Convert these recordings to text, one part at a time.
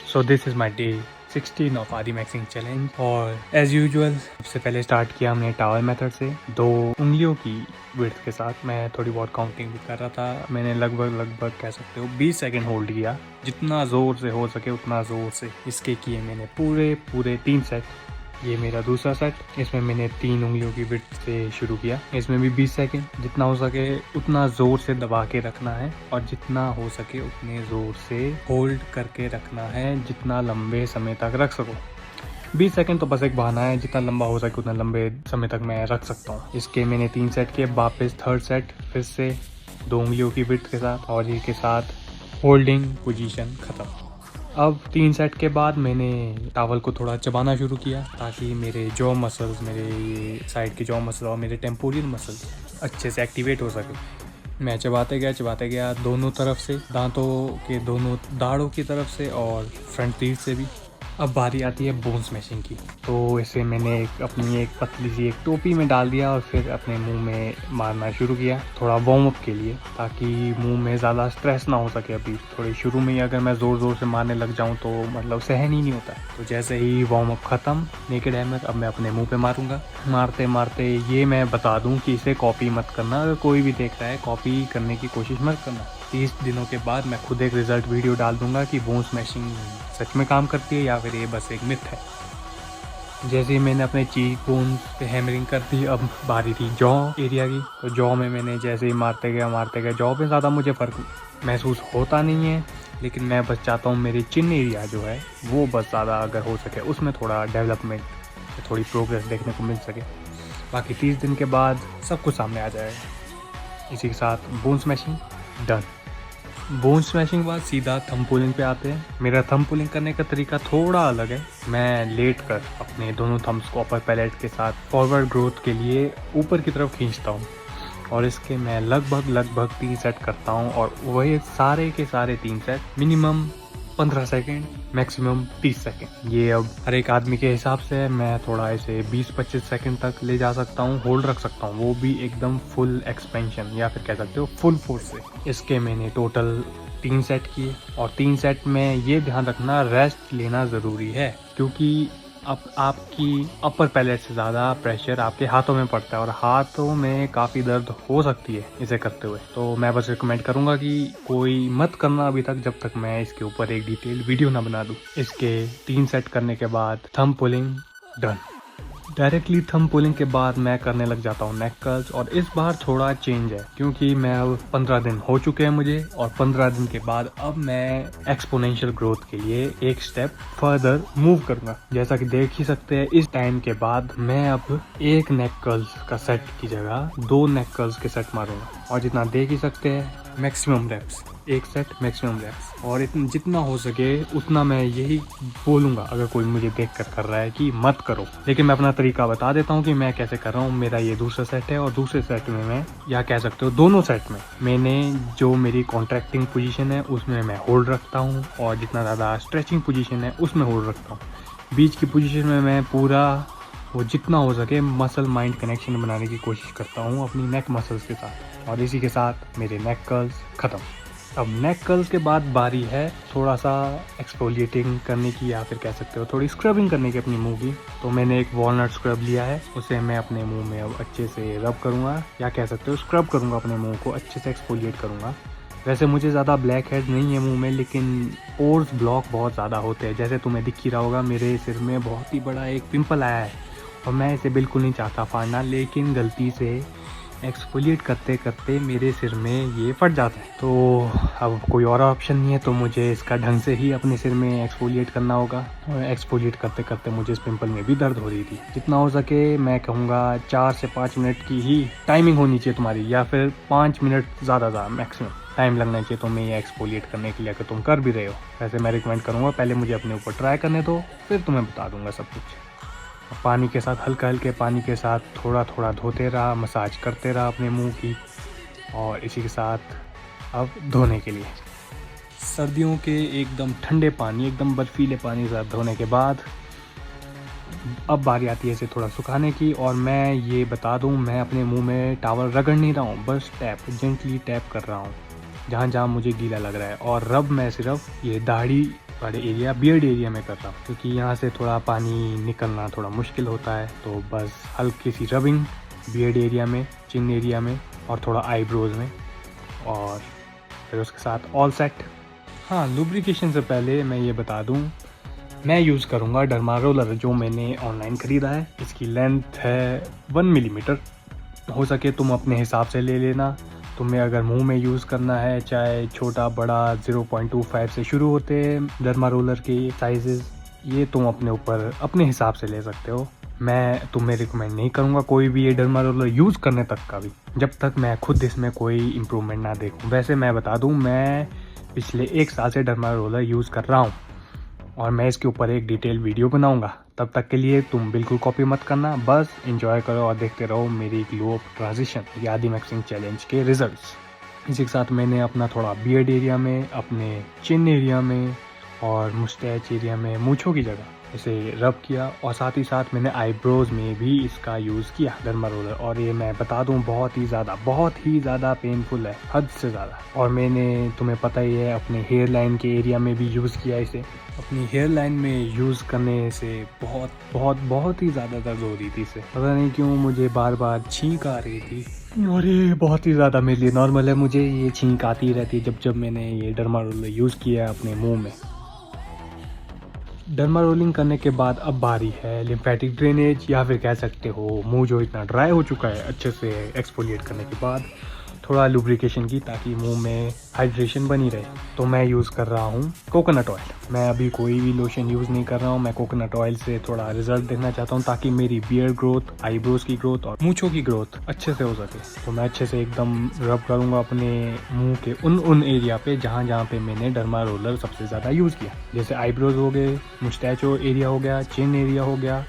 So this is my day 16 of आदि maxing challenge. और as usual सबसे पहले स्टार्ट किया हमने टावर मेथड से 2 उंगलियों की विड्थ के साथ। मैं थोड़ी बहुत काउंटिंग भी कर रहा था। मैंने लगभग कह सकते हो 20 सेकंड होल्ड किया, जितना ज़ोर से हो सके उतना ज़ोर से। इसके किए मैंने पूरे 3 सेट। ये मेरा दूसरा सेट, इसमें मैंने 3 उंगलियों की विड्थ से शुरू किया। इसमें भी 20 सेकंड, जितना हो सके उतना ज़ोर से दबा के रखना है और जितना हो सके उतने ज़ोर से होल्ड करके रखना है, जितना लंबे समय तक रख सको। 20 सेकंड तो बस एक बहाना है, जितना लंबा हो सके उतना लंबे समय तक मैं रख सकता हूँ। इसके मैंने 3 सेट किए। वापस थर्ड सेट फिर से 2 उंगलियों की विड्थ के साथ और ये के साथ होल्डिंग पोजीशन ख़त्म। अब 3 सेट के बाद मैंने टावल को थोड़ा चबाना शुरू किया ताकि मेरे जॉ मसल्स, मेरे ये साइड के जॉ मसल और मेरे टेम्पोरियल मसल्स अच्छे से एक्टिवेट हो सके। मैं चबाते गया दोनों तरफ से, दांतों के दोनों दाढ़ों की तरफ से और फ्रंट टीथ से भी। अब बारी आती है बोन स्मैशिंग की। तो इसे मैंने अपनी एक पतली सी एक टोपी में डाल दिया और फिर अपने मुंह में मारना शुरू किया, थोड़ा वार्म अप के लिए, ताकि मुंह में ज़्यादा स्ट्रेस ना हो सके। अभी थोड़ी शुरू में ही अगर मैं ज़ोर से मारने लग जाऊं तो मतलब सहन ही नहीं होता। तो जैसे ही वार्म अप ख़त्म, नेकेड हैमर, अब मैं अपने मुँह पर मारूँगा। मारते ये मैं बता दूँ कि इसे कॉपी मत करना। अगर कोई भी देख रहा है, कॉपी करने की कोशिश मत करना। 30 दिनों के बाद मैं खुद एक रिजल्ट वीडियो डाल दूंगा कि बोन स्मैशिंग सच में काम करती है या फिर ये बस एक मिथ है। जैसे ही मैंने अपने चीक बोन पे हैमरिंग कर दी, अब बारी थी जॉ एरिया की। तो जॉ में मैंने जैसे ही मारते गया, जॉ पे ज़्यादा मुझे फ़र्क महसूस होता नहीं है, लेकिन मैं बस चाहता हूँ मेरी चिन एरिया जो है वो बस ज़्यादा अगर हो सके उसमें थोड़ा डेवलपमेंट, थोड़ी प्रोग्रेस देखने को मिल सके। बाकी 30 दिन के बाद सब कुछ सामने आ जाएगा। इसी के साथ bone smashing done. Bone smashing के बाद सीधा थंब पुलिंग पे आते हैं। मेरा थंब पुलिंग करने का तरीका थोड़ा अलग है। मैं लेट कर अपने दोनों थम्स को अपर पैलेट के साथ फॉरवर्ड ग्रोथ के लिए ऊपर की तरफ खींचता हूँ और इसके मैं लगभग 3 सेट करता हूँ। और वही सारे के सारे 3 set minimum 15 second, maximum 30 second. ये अब हर एक आदमी के हिसाब से है। मैं थोड़ा इसे 20-25 सेकेंड तक ले जा सकता हूँ, होल्ड रख सकता हूँ, वो भी एकदम फुल एक्सपेंशन या फिर कह सकते हो फुल फोर्स से। इसके मैंने टोटल 3 सेट किए और 3 सेट में ये ध्यान रखना रेस्ट लेना ज़रूरी है, क्योंकि अब आपकी अपर पैलेट से ज़्यादा प्रेशर आपके हाथों में पड़ता है और हाथों में काफ़ी दर्द हो सकती है इसे करते हुए। तो मैं बस रिकमेंड करूँगा कि कोई मत करना अभी तक, जब तक मैं इसके ऊपर एक डिटेल वीडियो ना बना दूँ। इसके 3 सेट करने के बाद thumb pulling done. Directly thumb pulling के बाद मैं करने लग जाता हूँ नेक कर्ल्स। और इस बार थोड़ा चेंज है क्योंकि मैं अब 15 दिन हो चुके हैं मुझे, और 15 दिन के बाद अब मैं एक्सपोनेंशियल ग्रोथ के लिए एक स्टेप फर्दर मूव करूंगा। जैसा कि देख ही सकते हैं, इस टाइम के बाद मैं अब एक नेक कर्ल्स का सेट की जगह 2 नेक कर्ल्स के सेट मारूंगा। और जितना देख ही सकते हैं, मैक्सिमम रेप्स, एक सेट मैक्सिमम रेप्स। और जितना हो सके उतना मैं यही बोलूँगा अगर कोई मुझे देख कर रहा है कि मत करो। लेकिन मैं अपना तरीका बता देता हूँ कि मैं कैसे कर रहा हूँ। मेरा ये दूसरा सेट है और दूसरे सेट में मैं, या कह सकते हो दोनों सेट में, मैंने जो मेरी कॉन्ट्रैक्टिंग पोजीशन है उसमें मैं होल्ड रखता हूँ और जितना ज़्यादा स्ट्रेचिंग पोजीशन है उसमें होल्ड रखता हूँ। बीच की पोजीशन में मैं पूरा वो जितना हो सके मसल माइंड कनेक्शन बनाने की कोशिश करता हूँ अपनी नेक मसल्स के साथ। और इसी के साथ मेरे नेक कर्ल्स ख़त्म। अब नेक कर्ल्स के बाद बारी है थोड़ा सा एक्सफोलिएटिंग करने की, या फिर कह सकते हो थोड़ी स्क्रबिंग करने की अपनी मुंह की। तो मैंने एक वॉलनट स्क्रब लिया है, उसे मैं अपने मुंह में अब अच्छे से रब करूँगा, या कह सकते हो स्क्रब करूँगा, अपने मुंह को अच्छे से एक्सफोलिएट करूँगा। वैसे मुझे ज़्यादा ब्लैक हेड नहीं है मुंह में, लेकिन पोर्स ब्लॉक बहुत ज़्यादा होते हैं। जैसे तुम्हें दिख ही रहा होगा, मेरे सिर में बहुत ही बड़ा एक पिंपल आया है और मैं इसे बिल्कुल नहीं चाहता फाड़ना, लेकिन गलती से एक्सफोलिएट करते करते मेरे सिर में ये फट जाता है। तो अब कोई और ऑप्शन नहीं है, तो मुझे इसका ढंग से ही अपने सिर में एक्सफोलिएट करना होगा। और एक्सफोलिएट करते करते मुझे इस पिंपल में भी दर्द हो रही थी। जितना हो सके मैं कहूँगा 4 से 5 मिनट की ही टाइमिंग होनी चाहिए तुम्हारी, या फिर 5 मिनट ज़्यादा मैक्सिमम टाइम लगना चाहिए तुम्हें ये एक्सफोलिएट करने के लिए, अगर तुम कर भी रहे हो। वैसे मैं रिकमेंड करूँगा पहले मुझे अपने ऊपर ट्राई करने दो, फिर तुम्हें बता दूँगा सब कुछ। पानी के साथ, हल्के पानी के साथ थोड़ा धोते रहा, मसाज करते रहा अपने मुंह की। और इसी के साथ अब धोने के लिए सर्दियों के एकदम ठंडे पानी, एकदम बर्फीले पानी के साथ धोने के बाद अब बारी आती है इसे थोड़ा सुखाने की। और मैं ये बता दूं, मैं अपने मुंह में टॉवल रगड़ नहीं रहा हूँ, बस जेंटली टैप कर रहा हूँ जहाँ जहाँ मुझे गीला लग रहा है। और रब मैं सिर्फ ये दाढ़ी वाले एरिया, बियर्ड एरिया में कर रहा हूँ, क्योंकि यहाँ से थोड़ा पानी निकलना थोड़ा मुश्किल होता है। तो बस हल्की सी रबिंग बियर्ड एरिया में, चिन एरिया में और थोड़ा आईब्रोज में, और फिर उसके साथ ऑल सेट। हाँ, लुब्रिकेशन से पहले मैं ये बता दूँ, मैं यूज़ करूँगा डर्मा रोलर जो मैंने ऑनलाइन ख़रीदा है। इसकी लेंथ है 1 मिलीमीटर। हो सके तुम अपने हिसाब से ले लेना। तुम्हें अगर मुंह में यूज़ करना है, चाहे छोटा बड़ा 0.25 से शुरू होते हैं डर्मा रोलर के साइजेस, ये तुम अपने ऊपर अपने हिसाब से ले सकते हो। मैं तुम्हें रिकमेंड नहीं करूँगा कोई भी ये डर्मा रोलर यूज़ करने तक का भी, जब तक मैं खुद इसमें कोई इम्प्रूवमेंट ना देखूँ। वैसे मैं बता दूँ, मैं पिछले 1 साल से डर्मा रोलर यूज़ कर रहा हूँ और मैं इसके ऊपर एक डिटेल वीडियो बनाऊंगा। तब तक के लिए तुम बिल्कुल कॉपी मत करना, बस एंजॉय करो और देखते रहो मेरी ग्लो अप ट्रांजिशन या आदि मैक्सिंग चैलेंज के रिजल्ट्स। इसी के साथ मैंने अपना थोड़ा बियर्ड एरिया में, अपने चिन एरिया में और मुस्टैच एरिया में, मूंछों की जगह इसे रब किया, और साथ ही साथ मैंने आईब्रोज में भी इसका यूज़ किया डर्मा रोलर। और ये मैं बता दूं, बहुत ही ज़्यादा पेनफुल है, हद से ज़्यादा। और मैंने, तुम्हें पता ही है, अपने हेयर लाइन के एरिया में भी यूज़ किया इसे। अपनी हेयर लाइन में यूज़ करने से बहुत ही ज़्यादा दर्द हो रही थी इसे। पता नहीं क्यों मुझे बार बार छींक आ रही थी, और ये बहुत ही ज़्यादा मेरे लिए नॉर्मल है। मुझे ये छींक आती रहती है जब मैंने ये डर्मा रोलर यूज़ किया है अपने मुँह में। डर्मा रोलिंग करने के बाद अब बारी है लिम्फेटिक ड्रेनेज, या फिर कह सकते हो मुंह जो इतना ड्राई हो चुका है अच्छे से एक्सफोलिएट करने के बाद, थोड़ा लुब्रिकेशन की, ताकि मुंह में हाइड्रेशन बनी रहे। तो मैं यूज़ कर रहा हूँ कोकोनट ऑयल। मैं अभी कोई भी लोशन यूज़ नहीं कर रहा हूँ। मैं कोकोनट ऑयल से थोड़ा रिजल्ट देखना चाहता हूँ, ताकि मेरी बियर्ड ग्रोथ, आईब्रोज की ग्रोथ और मूंछों की ग्रोथ अच्छे से हो सके। तो मैं अच्छे से एकदम रब करूँगा अपने मुंह के उन एरिया पे जहाँ पे मैंने डर्मा रोलर सबसे ज़्यादा यूज़ किया, जैसे आईब्रोज हो गए, मुस्टैचो एरिया हो गया, चिन एरिया हो गया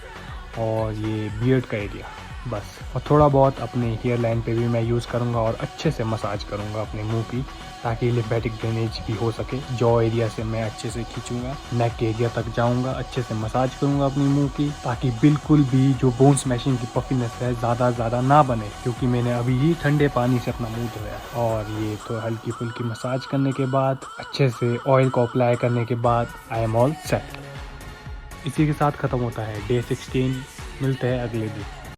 और ये बियर्ड का एरिया, बस। और थोड़ा बहुत अपने हेयर लाइन पे भी मैं यूज़ करूँगा और अच्छे से मसाज करूँगा अपने मुंह की, ताकि लिम्फेटिक ड्रेनेज भी हो सके। जॉ एरिया से मैं अच्छे से खींचूंगा, नेक के एरिया तक जाऊँगा, अच्छे से मसाज करूँगा अपनी मुंह की, ताकि बिल्कुल भी जो बोन स्मैशिंग की पफिनेस है ज़्यादा ना बने, क्योंकि मैंने अभी ही ठंडे पानी से अपना मुँह धोया। और ये तो हल्की फुल्की मसाज करने के बाद, अच्छे से ऑयल को अप्लाई करने के बाद, आई एम ऑल सेट। इसी के साथ ख़त्म होता है डे 16। मिलते हैं अगले दिन।